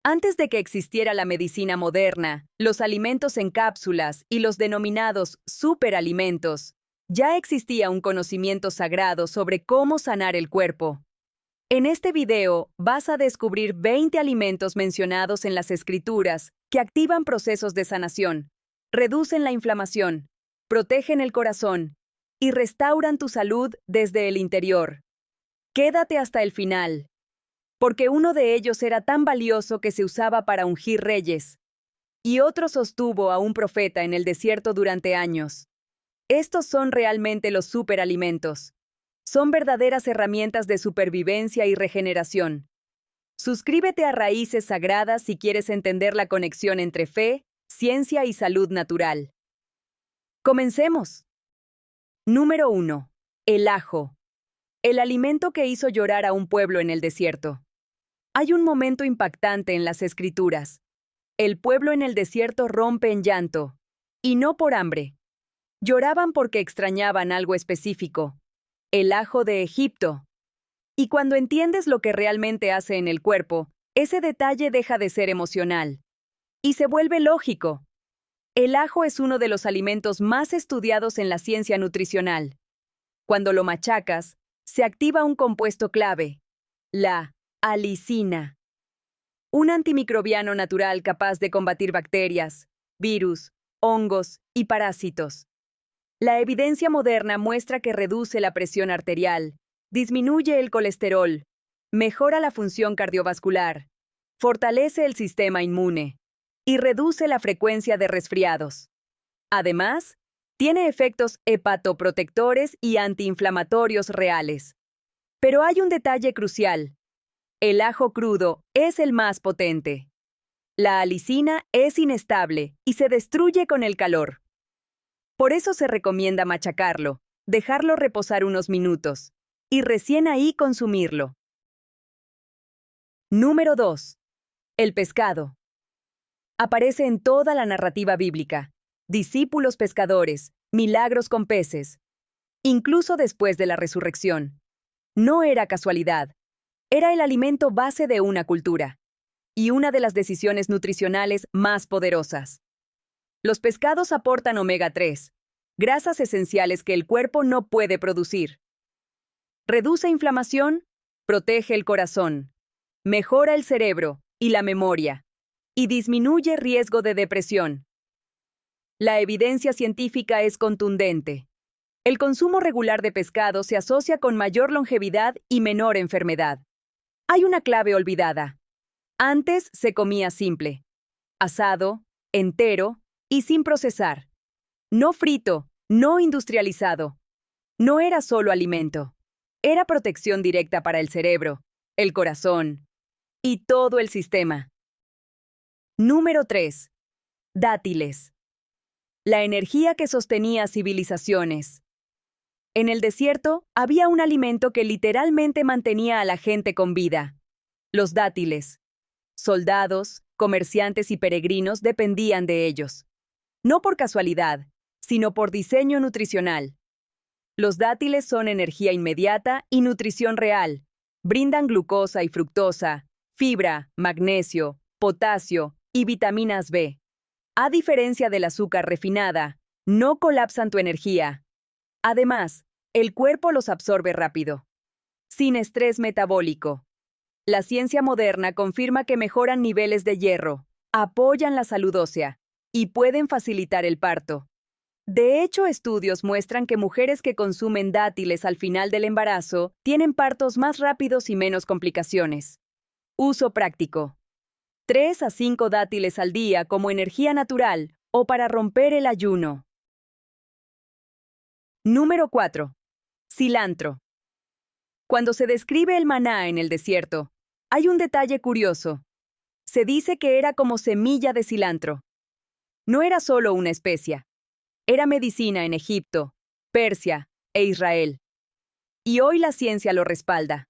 Antes de que existiera la medicina moderna, los alimentos en cápsulas y los denominados superalimentos, ya existía un conocimiento sagrado sobre cómo sanar el cuerpo. En este video vas a descubrir 20 alimentos mencionados en las escrituras que activan procesos de sanación, reducen la inflamación, protegen el corazón y restauran tu salud desde el interior. Quédate hasta el final, porque uno de ellos era tan valioso que se usaba para ungir reyes, y otro sostuvo a un profeta en el desierto durante años. Estos son realmente los superalimentos. Son verdaderas herramientas de supervivencia y regeneración. Suscríbete a Raíces Sagradas si quieres entender la conexión entre fe, ciencia y salud natural. Comencemos. Número 1. El ajo. El alimento que hizo llorar a un pueblo en el desierto. Hay un momento impactante en las escrituras. El pueblo en el desierto rompe en llanto. Y no por hambre. Lloraban porque extrañaban algo específico. El ajo de Egipto. Y cuando entiendes lo que realmente hace en el cuerpo, ese detalle deja de ser emocional. Y se vuelve lógico. El ajo es uno de los alimentos más estudiados en la ciencia nutricional. Cuando lo machacas, se activa un compuesto clave, la alicina. Un antimicrobiano natural capaz de combatir bacterias, virus, hongos y parásitos. La evidencia moderna muestra que reduce la presión arterial, disminuye el colesterol, mejora la función cardiovascular, fortalece el sistema inmune y reduce la frecuencia de resfriados. Además, tiene efectos hepatoprotectores y antiinflamatorios reales. Pero hay un detalle crucial. El ajo crudo es el más potente. La alicina es inestable y se destruye con el calor. Por eso se recomienda machacarlo, dejarlo reposar unos minutos, y recién ahí consumirlo. Número 2. El pescado. Aparece en toda la narrativa bíblica. Discípulos pescadores, milagros con peces. Incluso después de la resurrección. No era casualidad. Era el alimento base de una cultura. Y una de las decisiones nutricionales más poderosas. Los pescados aportan omega 3, grasas esenciales que el cuerpo no puede producir. Reduce inflamación, protege el corazón, mejora el cerebro y la memoria, y disminuye riesgo de depresión. La evidencia científica es contundente. El consumo regular de pescado se asocia con mayor longevidad y menor enfermedad. Hay una clave olvidada. Antes se comía simple, asado, entero y sin procesar. No frito, no industrializado. No era solo alimento. Era protección directa para el cerebro, el corazón y todo el sistema. Número 3. Dátiles. La energía que sostenía civilizaciones. En el desierto había un alimento que literalmente mantenía a la gente con vida. Los dátiles. Soldados, comerciantes y peregrinos dependían de ellos. No por casualidad, sino por diseño nutricional. Los dátiles son energía inmediata y nutrición real. Brindan glucosa y fructosa, fibra, magnesio, potasio y vitaminas B. A diferencia del azúcar refinada, no colapsan tu energía. Además, el cuerpo los absorbe rápido. Sin estrés metabólico. La ciencia moderna confirma que mejoran niveles de hierro, apoyan la salud ósea y pueden facilitar el parto. De hecho, estudios muestran que mujeres que consumen dátiles al final del embarazo tienen partos más rápidos y menos complicaciones. Uso práctico. 3 a 5 dátiles al día como energía natural o para romper el ayuno. Número 4. Cilantro. Cuando se describe el maná en el desierto, hay un detalle curioso. Se dice que era como semilla de cilantro. No era solo una especia. Era medicina en Egipto, Persia e Israel. Y hoy la ciencia lo respalda.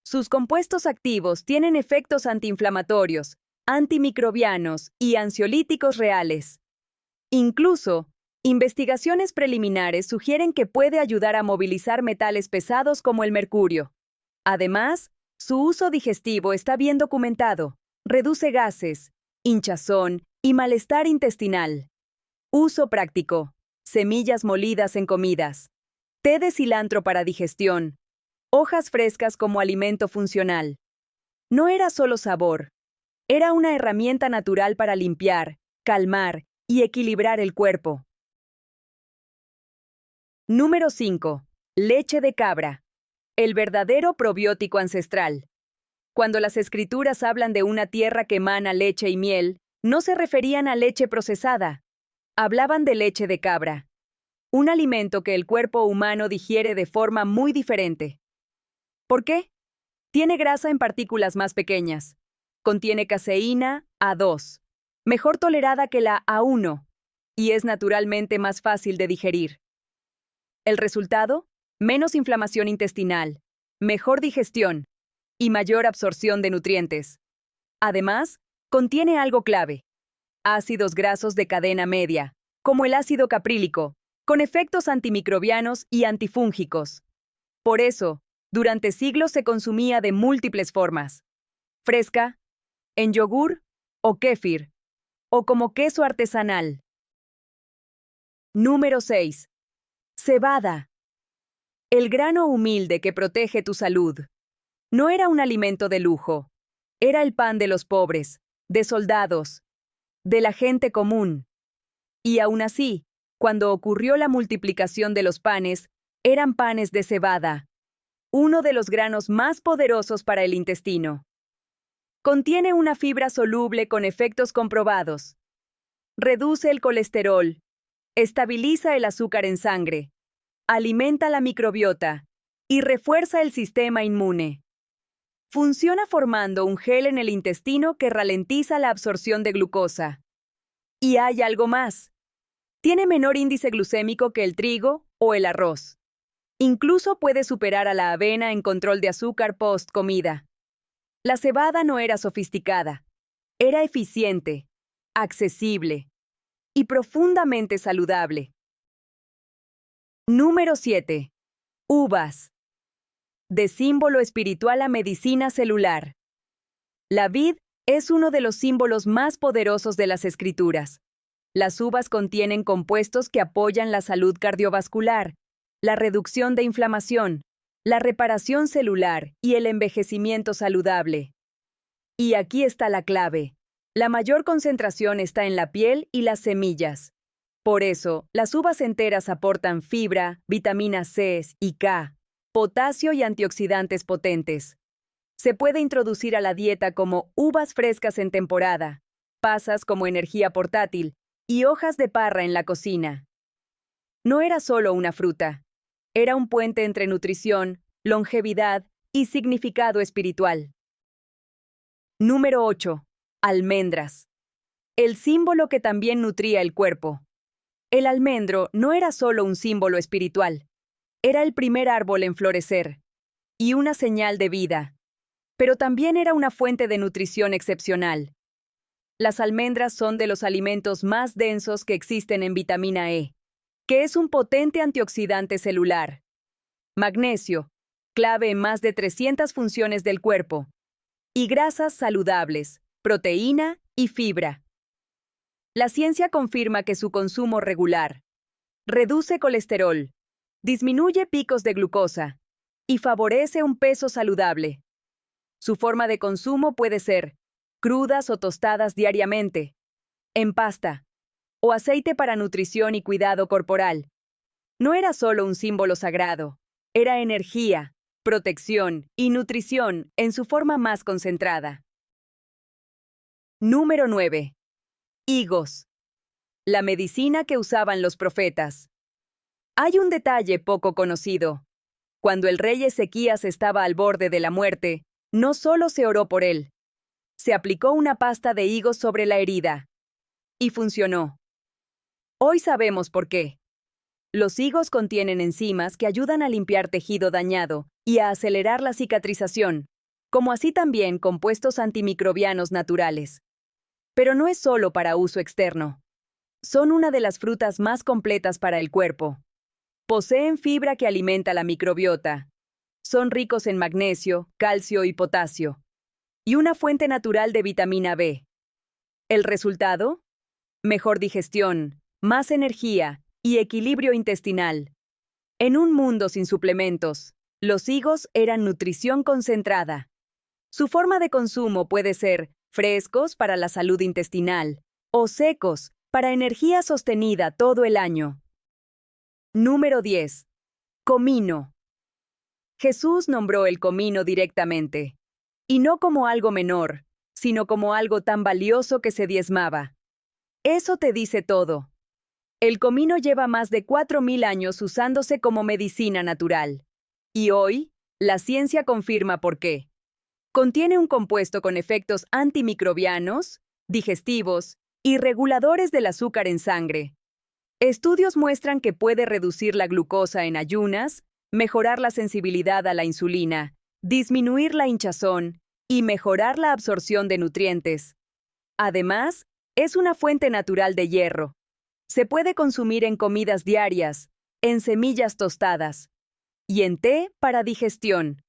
Sus compuestos activos tienen efectos antiinflamatorios, antimicrobianos y ansiolíticos reales. Incluso, investigaciones preliminares sugieren que puede ayudar a movilizar metales pesados como el mercurio. Además, su uso digestivo está bien documentado. Reduce gases, hinchazón y malestar intestinal. Uso práctico. Semillas molidas en comidas. Té de cilantro para digestión. Hojas frescas como alimento funcional. No era solo sabor. Era una herramienta natural para limpiar, calmar y equilibrar el cuerpo. Número 5. Leche de cabra. El verdadero probiótico ancestral. Cuando las escrituras hablan de una tierra que emana leche y miel, no se referían a leche procesada. Hablaban de leche de cabra. Un alimento que el cuerpo humano digiere de forma muy diferente. ¿Por qué? Tiene grasa en partículas más pequeñas. Contiene caseína A2, mejor tolerada que la A1, y es naturalmente más fácil de digerir. El resultado: menos inflamación intestinal, mejor digestión y mayor absorción de nutrientes. Además, contiene algo clave: ácidos grasos de cadena media, como el ácido caprílico, con efectos antimicrobianos y antifúngicos. Por eso, durante siglos se consumía de múltiples formas: fresca, en yogur o kéfir, o como queso artesanal. Número 6. Cebada. El grano humilde que protege tu salud. No era un alimento de lujo. Era el pan de los pobres, de soldados, de la gente común. Y aún así, cuando ocurrió la multiplicación de los panes, eran panes de cebada, uno de los granos más poderosos para el intestino. Contiene una fibra soluble con efectos comprobados. Reduce el colesterol, estabiliza el azúcar en sangre, alimenta la microbiota y refuerza el sistema inmune. Funciona formando un gel en el intestino que ralentiza la absorción de glucosa. Y hay algo más. Tiene menor índice glucémico que el trigo o el arroz. Incluso puede superar a la avena en control de azúcar post-comida. La cebada no era sofisticada. Era eficiente, accesible y profundamente saludable. Número 7. Uvas. De símbolo espiritual a medicina celular. La vid es uno de los símbolos más poderosos de las escrituras. Las uvas contienen compuestos que apoyan la salud cardiovascular, la reducción de inflamación, la reparación celular y el envejecimiento saludable. Y aquí está la clave. La mayor concentración está en la piel y las semillas. Por eso, las uvas enteras aportan fibra, vitaminas C y K, potasio y antioxidantes potentes. Se puede introducir a la dieta como uvas frescas en temporada, pasas como energía portátil y hojas de parra en la cocina. No era solo una fruta. Era un puente entre nutrición, longevidad y significado espiritual. Número 8. Almendras. El símbolo que también nutría el cuerpo. El almendro no era solo un símbolo espiritual. Era el primer árbol en florecer y una señal de vida. Pero también era una fuente de nutrición excepcional. Las almendras son de los alimentos más densos que existen en vitamina E, que es un potente antioxidante celular. Magnesio, clave en más de 300 funciones del cuerpo. Y grasas saludables, proteína y fibra. La ciencia confirma que su consumo regular reduce colesterol, disminuye picos de glucosa y favorece un peso saludable. Su forma de consumo puede ser crudas o tostadas diariamente, en pasta, o aceite para nutrición y cuidado corporal. No era solo un símbolo sagrado, era energía, protección y nutrición en su forma más concentrada. Número 9. Higos. La medicina que usaban los profetas. Hay un detalle poco conocido. Cuando el rey Ezequías estaba al borde de la muerte, no solo se oró por él. Se aplicó una pasta de higos sobre la herida. Y funcionó. Hoy sabemos por qué. Los higos contienen enzimas que ayudan a limpiar tejido dañado y a acelerar la cicatrización, como así también compuestos antimicrobianos naturales. Pero no es solo para uso externo. Son una de las frutas más completas para el cuerpo. Poseen fibra que alimenta la microbiota. Son ricos en magnesio, calcio y potasio. y una fuente natural de vitamina B. ¿El resultado? Mejor digestión, más energía y equilibrio intestinal. En un mundo sin suplementos, los higos eran nutrición concentrada. Su forma de consumo puede ser frescos para la salud intestinal o secos para energía sostenida todo el año. Número 10. Comino. Jesús nombró el comino directamente, y no como algo menor, sino como algo tan valioso que se diezmaba. Eso te dice todo. El comino lleva más de 4.000 años usándose como medicina natural. Y hoy, la ciencia confirma por qué. Contiene un compuesto con efectos antimicrobianos, digestivos y reguladores del azúcar en sangre. Estudios muestran que puede reducir la glucosa en ayunas, mejorar la sensibilidad a la insulina, disminuir la hinchazón y mejorar la absorción de nutrientes. Además, es una fuente natural de hierro. Se puede consumir en comidas diarias, en semillas tostadas y en té para digestión.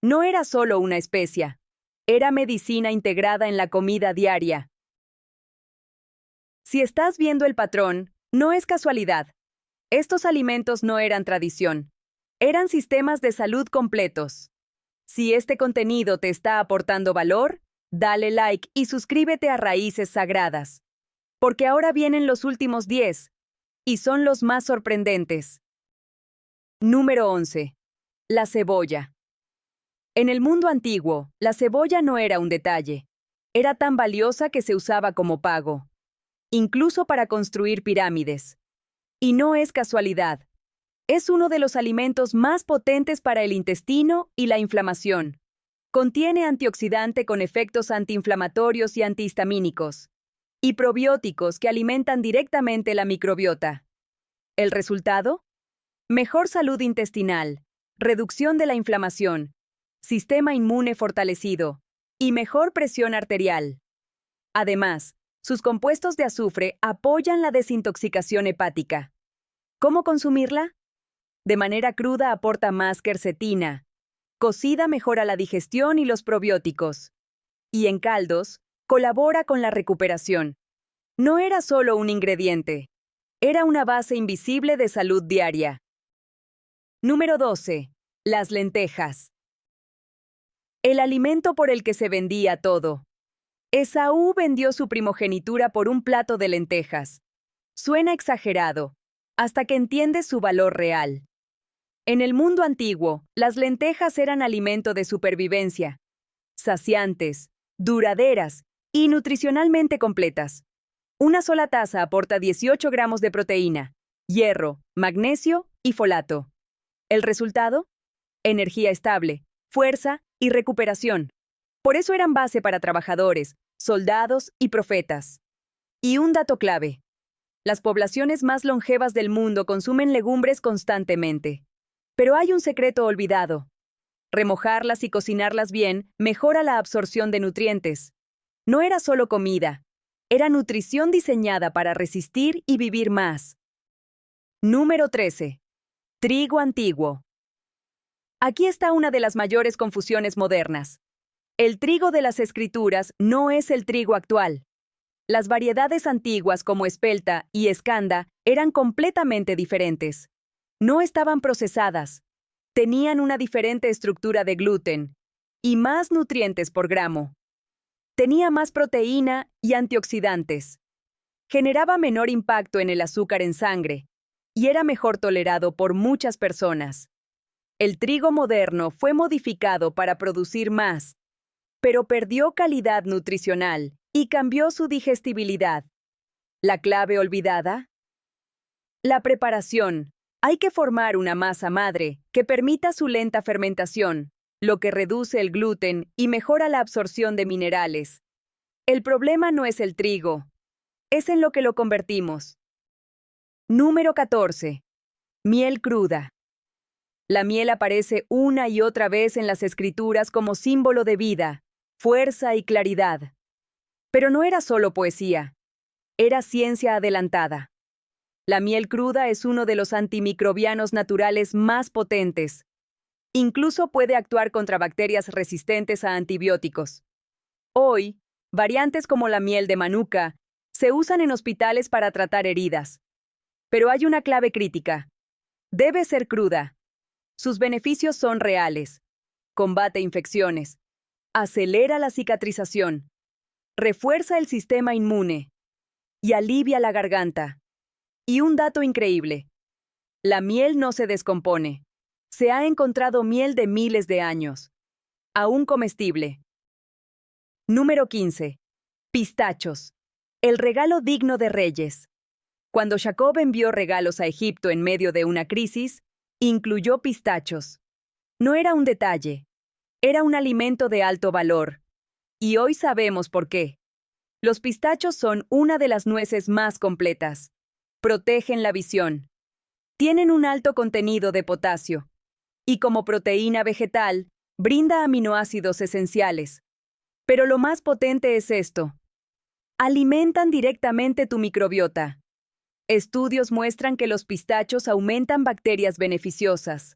No era solo una especia, era medicina integrada en la comida diaria. Si estás viendo el patrón, no es casualidad. Estos alimentos no eran tradición, eran sistemas de salud completos. Si este contenido te está aportando valor, dale like y suscríbete a Raíces Sagradas. Porque ahora vienen los últimos 10, y son los más sorprendentes. Número 11. La cebolla. En el mundo antiguo, la cebolla no era un detalle. Era tan valiosa que se usaba como pago, incluso para construir pirámides. Y no es casualidad. Es uno de los alimentos más potentes para el intestino y la inflamación. Contiene antioxidante con efectos antiinflamatorios y antihistamínicos, y probióticos que alimentan directamente la microbiota. ¿El resultado? Mejor salud intestinal, reducción de la inflamación, sistema inmune fortalecido y mejor presión arterial. Además, sus compuestos de azufre apoyan la desintoxicación hepática. ¿Cómo consumirla? De manera cruda aporta más quercetina. Cocida mejora la digestión y los probióticos. Y en caldos, colabora con la recuperación. No era solo un ingrediente, era una base invisible de salud diaria. Número 12. Las lentejas. El alimento por el que se vendía todo. Esaú vendió su primogenitura por un plato de lentejas. Suena exagerado, hasta que entiendes su valor real. En el mundo antiguo, las lentejas eran alimento de supervivencia, saciantes, duraderas y nutricionalmente completas. Una sola taza aporta 18 gramos de proteína, hierro, magnesio y folato. ¿El resultado? Energía estable, fuerza y recuperación. Por eso eran base para trabajadores, soldados y profetas. Y un dato clave. Las poblaciones más longevas del mundo consumen legumbres constantemente. Pero hay un secreto olvidado. Remojarlas y cocinarlas bien mejora la absorción de nutrientes. No era solo comida, era nutrición diseñada para resistir y vivir más. Número 13. Trigo antiguo. Aquí está una de las mayores confusiones modernas. El trigo de las escrituras no es el trigo actual. Las variedades antiguas como espelta y escanda eran completamente diferentes. No estaban procesadas. Tenían una diferente estructura de gluten y más nutrientes por gramo. Tenía más proteína y antioxidantes. Generaba menor impacto en el azúcar en sangre y era mejor tolerado por muchas personas. El trigo moderno fue modificado para producir más, pero perdió calidad nutricional y cambió su digestibilidad. ¿La clave olvidada? La preparación. Hay que formar una masa madre que permita su lenta fermentación, lo que reduce el gluten y mejora la absorción de minerales. El problema no es el trigo, es en lo que lo convertimos. Número 14. Miel cruda. La miel aparece una y otra vez en las escrituras como símbolo de vida, fuerza y claridad. Pero no era solo poesía, era ciencia adelantada. La miel cruda es uno de los antimicrobianos naturales más potentes. Incluso puede actuar contra bacterias resistentes a antibióticos. Hoy, variantes como la miel de manuka se usan en hospitales para tratar heridas. Pero hay una clave crítica. Debe ser cruda. Sus beneficios son reales. Combate infecciones. Acelera la cicatrización. Refuerza el sistema inmune. Y alivia la garganta. Y un dato increíble. La miel no se descompone. Se ha encontrado miel de miles de años. Aún comestible. Número 15. Pistachos. El regalo digno de reyes. Cuando Jacob envió regalos a Egipto en medio de una crisis, incluyó pistachos. No era un detalle. Era un alimento de alto valor. Y hoy sabemos por qué. Los pistachos son una de las nueces más completas. Protegen la visión. Tienen un alto contenido de potasio. Y como proteína vegetal, brinda aminoácidos esenciales. Pero lo más potente es esto. Alimentan directamente tu microbiota. Estudios muestran que los pistachos aumentan bacterias beneficiosas.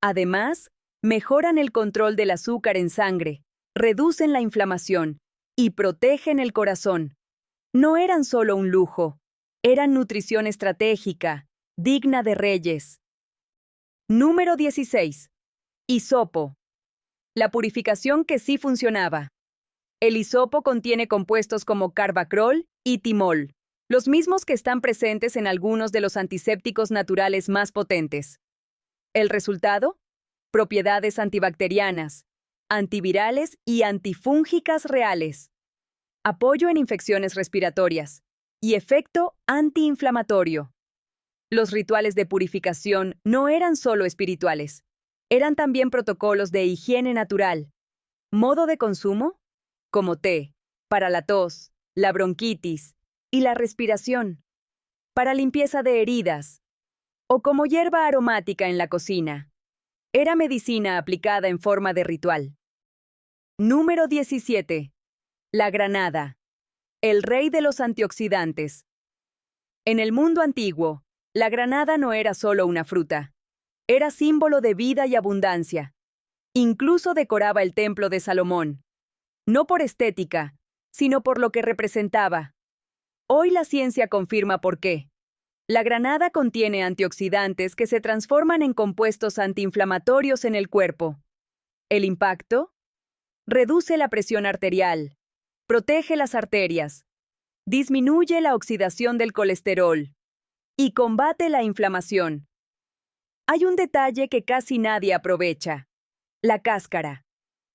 Además, mejoran el control del azúcar en sangre, reducen la inflamación y protegen el corazón. No eran solo un lujo, eran nutrición estratégica, digna de reyes. Número 16. Hisopo. La purificación que sí funcionaba. El hisopo contiene compuestos como carbacriol y timol, los mismos que están presentes en algunos de los antisépticos naturales más potentes. ¿El resultado? Propiedades antibacterianas, antivirales y antifúngicas reales. Apoyo en infecciones respiratorias y efecto antiinflamatorio. Los rituales de purificación no eran solo espirituales, eran también protocolos de higiene natural. ¿Modo de consumo? Como té, para la tos, la bronquitis y la respiración, para limpieza de heridas, o como hierba aromática en la cocina. Era medicina aplicada en forma de ritual. Número 17. La granada. El rey de los antioxidantes. En el mundo antiguo, la granada no era solo una fruta. Era símbolo de vida y abundancia. Incluso decoraba el templo de Salomón. No por estética, sino por lo que representaba. Hoy la ciencia confirma por qué. La granada contiene antioxidantes que se transforman en compuestos antiinflamatorios en el cuerpo. ¿El impacto? Reduce la presión arterial, protege las arterias, disminuye la oxidación del colesterol y combate la inflamación. Hay un detalle que casi nadie aprovecha: la cáscara.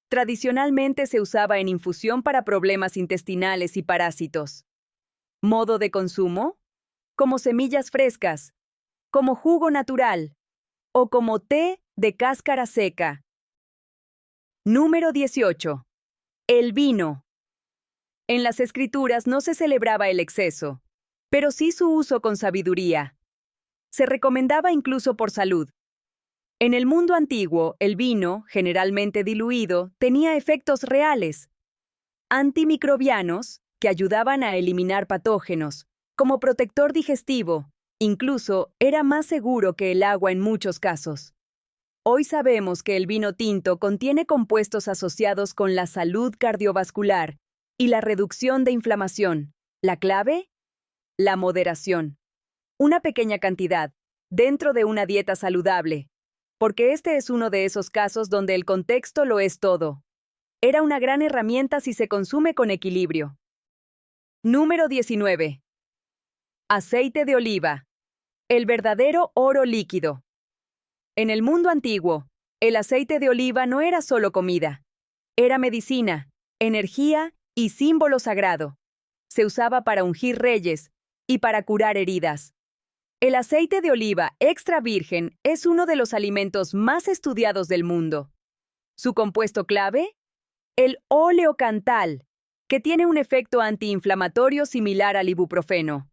Tradicionalmente se usaba en infusión para problemas intestinales y parásitos. ¿Modo de consumo? Como semillas frescas, como jugo natural o como té de cáscara seca. Número 18. El vino. En las escrituras no se celebraba el exceso, pero sí su uso con sabiduría. Se recomendaba incluso por salud. En el mundo antiguo, el vino, generalmente diluido, tenía efectos reales, antimicrobianos, que ayudaban a eliminar patógenos, como protector digestivo, incluso era más seguro que el agua en muchos casos. Hoy sabemos que el vino tinto contiene compuestos asociados con la salud cardiovascular y la reducción de inflamación. ¿La clave? La moderación. Una pequeña cantidad, dentro de una dieta saludable, porque este es uno de esos casos donde el contexto lo es todo. Era una gran herramienta si se consume con equilibrio. Número 19. Aceite de oliva. El verdadero oro líquido. En el mundo antiguo, el aceite de oliva no era solo comida. Era medicina, energía y símbolo sagrado. Se usaba para ungir reyes y para curar heridas. El aceite de oliva extra virgen es uno de los alimentos más estudiados del mundo. ¿Su compuesto clave? El oleocantal, que tiene un efecto antiinflamatorio similar al ibuprofeno.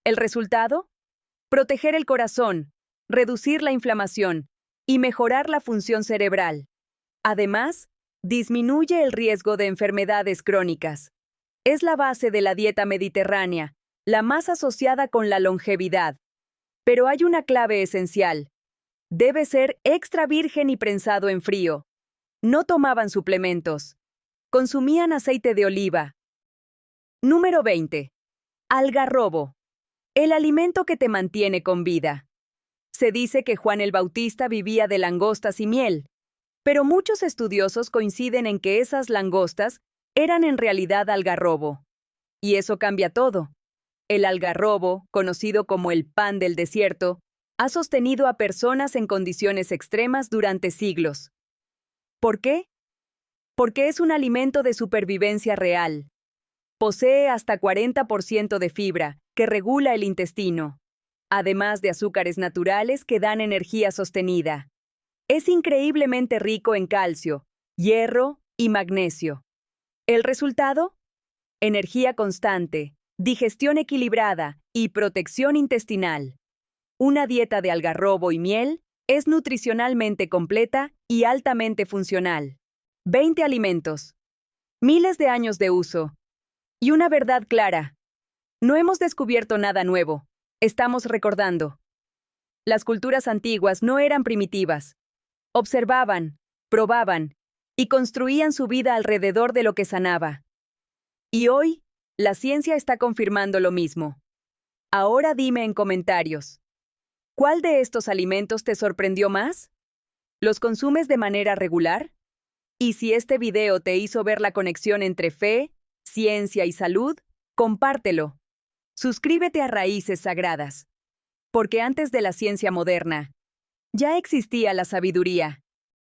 ¿El resultado? Proteger el corazón, reducir la inflamación y mejorar la función cerebral. Además, disminuye el riesgo de enfermedades crónicas. Es la base de la dieta mediterránea, la más asociada con la longevidad. Pero hay una clave esencial. Debe ser extra virgen y prensado en frío. No tomaban suplementos. Consumían aceite de oliva. Número 20. Algarrobo. El alimento que te mantiene con vida. Se dice que Juan el Bautista vivía de langostas y miel, pero muchos estudiosos coinciden en que esas langostas eran en realidad algarrobo. Y eso cambia todo. El algarrobo, conocido como el pan del desierto, ha sostenido a personas en condiciones extremas durante siglos. ¿Por qué? Porque es un alimento de supervivencia real. Posee hasta 40% de fibra, que regula el intestino, además de azúcares naturales que dan energía sostenida. Es increíblemente rico en calcio, hierro y magnesio. ¿El resultado? Energía constante, digestión equilibrada y protección intestinal. Una dieta de algarrobo y miel es nutricionalmente completa y altamente funcional. 20 alimentos. Miles de años de uso. Y una verdad clara. No hemos descubierto nada nuevo. Estamos recordando. Las culturas antiguas no eran primitivas. Observaban, probaban y construían su vida alrededor de lo que sanaba. Y hoy, la ciencia está confirmando lo mismo. Ahora dime en comentarios, ¿cuál de estos alimentos te sorprendió más? ¿Los consumes de manera regular? Y si este video te hizo ver la conexión entre fe, ciencia y salud, compártelo. Suscríbete a Raíces Sagradas. Porque antes de la ciencia moderna, ya existía la sabiduría.